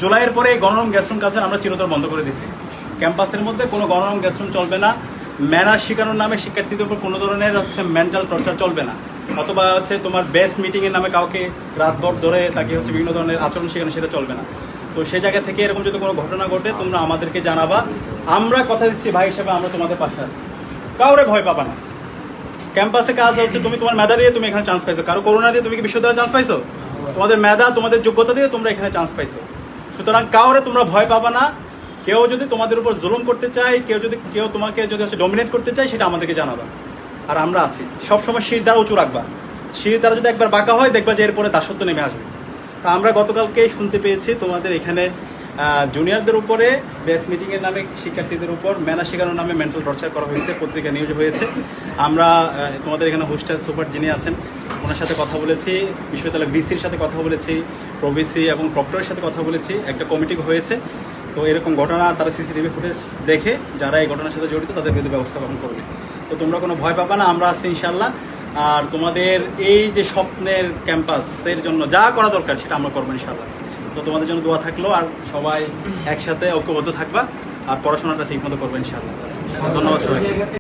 জুলাইয়ের পরে এই গণরম গ্যাস্ট্রুম কালচার আমরা চিরতর বন্ধ করে দিছি। ক্যাম্পাসের মধ্যে কোনো গণরম গ্যাস্ট্রুম চলবে না। ম্যানার শেখানোর নামে শিক্ষার্থীদের উপর কোনো ধরনের মেন্টাল টর্চার চলবে না, অথবা তোমার বেস মিটিংয়ের নামে কাউকে রাতভর ধরে তাকে বিভিন্ন ধরনের আচরণ শেখানো, সেটা চলবে না। তো সেই জায়গা থেকে এরকম যদি কোনো ঘটনা ঘটে তোমরা আমাদেরকে জানাবা। আমরা কথা দিচ্ছি ভাই হিসেবে আমরা তোমাদের পাশে আছি, কাউরে ভয় পাবা না। ক্যাম্পাসে কাজ তুমি তোমার মেধা দিয়ে তুমি এখানে চান্স পাইছো, কারো করোনা দিয়ে তুমি কি বিশ্ববিদ্যালয়ে চান্স পাইছো? তোমাদের মেধা তোমাদের যোগ্যতা দিয়ে তোমরা এখানে চান্স পাইছো। সুতরাং কাউরে তোমরা ভয় পাবা না। কেউ যদি তোমাদের উপর জুলুম করতে চায়, কেউ তোমাকে যদি ডমিনেট করতে চায়, সেটা আমাদেরকে জানাবা। আর আমরা আছি সবসময়, শির দ্বারা উঁচু রাখবা। শির দ্বারা যদি একবার বাঁকা হয় দেখবা যে এরপরে দাসত্ব নেমে আসবে। তা আমরা গতকালকে শুনতে পেয়েছি তোমাদের এখানে জুনিয়রদের উপরে বেস মিটিংয়ের নামে শিক্ষার্থীদের উপর ম্যানার শেখানোর নামে মেন্টাল টর্চার করা হয়েছে, পত্রিকা নিউজ হয়েছে। আমরা তোমাদের এখানে হোস্টেল সুপার যিনি আছেন ওনার সাথে কথা বলেছি, বিশ্ববিদ্যালয় ভিসির সাথে কথা বলেছি, প্রভিসি এবং প্রক্টরের সাথে কথা বলেছি, একটা কমিটি হয়েছে। তো এরকম ঘটনা তারা সিসিটিভি ফুটেজ দেখে যারা এই ঘটনার সাথে জড়িত তাদের বিরুদ্ধে ব্যবস্থা গ্রহণ করবে। তো তোমরা কোনো ভয় পাবা না, আমরা আছি ইনশাল্লাহ। আর তোমাদের এই যে স্বপ্নের ক্যাম্পাসের জন্য যা করা দরকার সেটা আমরা করবো ইনশাল্লাহ। তো তোমাদের জন্য দোয়া থাকলো, আর সবাই একসাথে ঐক্যবদ্ধ থাকবা আর পড়াশোনাটা ঠিক মতো করবো ইনশাল্লাহ। ধন্যবাদ সবাই।